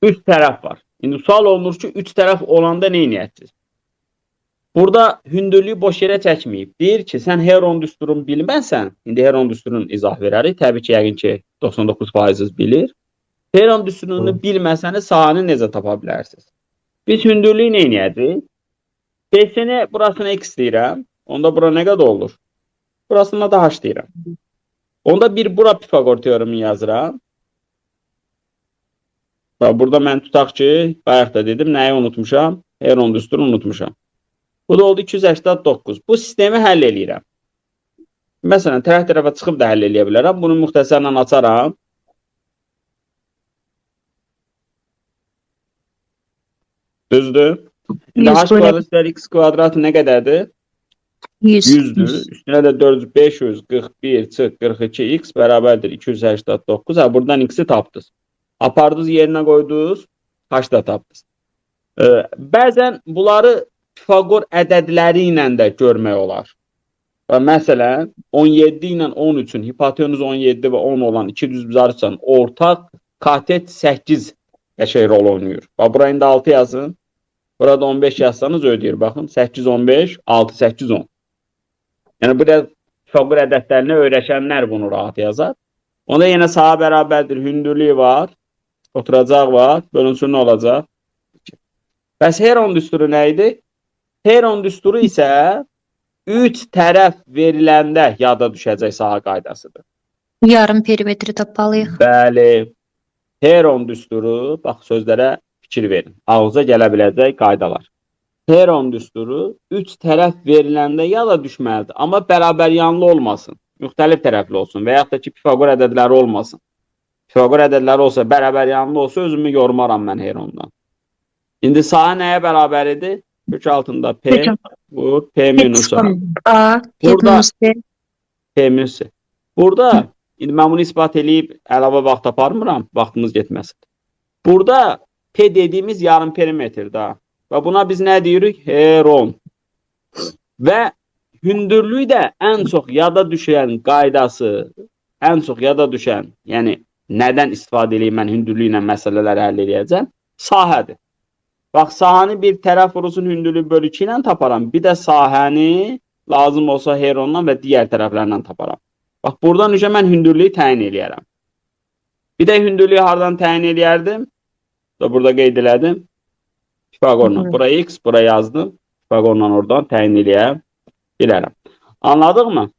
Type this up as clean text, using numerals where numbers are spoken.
üç tərəf var. İndi sual olunur ki, üç tərəf olanda nə edəcəksiniz? Burada hündürlüyü boş yerə çəkməyib. Deyir ki, sən Heron düsturunu bilməsən, indi Heron düsturunun izah verərik. Təbii ki, yəqin ki, 99% bilir. Heron düsturunu bilməsəniz, sahəni necə tapa bilərsiniz? Biz hündürlüyü nə edəcəyik? BC-ni burasına x deyirəm. Onda bura nə qədər olur? Burasına da h deyirəm. Onda bir bura Pifagor teoremi yazıram. Burada mən tutaq ki, bayaq da dedim, nəyi unutmuşam? Heron düsturunu unutmuşam. Bu da oldu 289. Bu sistemi həll eləyirəm. Məsələn, tərəf-tərəfə çıxıb da həll eləyə bilərəm. Bunu müxtəsərlə açaram. Düzdür. İndi h kvadrat x kvadratı nə qədərdir? 100'dür. Üstünə də 541 çıx 42x bərabərdir 289. Ha, buradan x'i tapdınız. Apardınız yerinə qoydunuz, h da tapdınız. Bəzən bunları Pifagor ədədləri ilə də görmək olar. Və məsələn, 17 ilə 13-ün, hipotenüz 17 və 10 olan iki düzbucaqlının ortaq katet 8 qəşəng rol oynayır. Bax, buraya indi 6 yazın. Burada 15 yazsanız ödəyir. Baxın, 8, 15, 6, 8, 10. Yəni, bu da Pifagor ədədlərini öyrəşənlər bunu rahat yazar. Onda yenə sağa bərabərdir, hündürlüyü var, oturacaq var, bölünsün nə olacaq? Bəs Heron düsturu nə idi? Heron düsturu isə 3 tərəf veriləndə yada düşəcək saha qaydasıdır. Yarım perimetri tapmalıyıq. Bəli. Heron düsturu, bax sözlərə fikir verin. Ağıza gələ biləcək qaydalar. Heron düsturu 3 tərəf veriləndə yada düşməlidir. Amma bərabər yanlı olmasın. Müxtəlif tərəfli olsun və yaxud da ki, Pifagor ədədləri olmasın. Pifagor ədədləri olsa, bərabər yanlı olsa, özümü yormaram mən Herondan. İndi saha nəyə bərabər idi? Kök altında P, bu P minus A. Burada P minus C. Burada, indi mən bunu ispat edib əlavə vaxt aparmıram, vaxtımız getməsin. Burada P dediyimiz yarım perimetrdir. Və buna biz nə deyirik? Heron. Və hündürlüyü də ən çox yada düşən qaydası, ən çox yada düşən, yəni nədən istifadə edeyim mən hündürlüyü ilə məsələləri həll edəcəm? Sahədir. Bax, sahəni bir tərəf vurusun hündürlüyü bölü 2 ilə taparam. Bir də sahəni lazım olsa Herondan və digər tərəflərlə taparam. Bax, buradan üzə mən hündürlüyü təyin edərəm. Bir də hündürlüyü hardan təyin edərdim? Burada qeyd elədim. Pifagorla. Buraya x, buraya yazdım. Pifagorla oradan təyin edə bilərəm. Anladıq mı?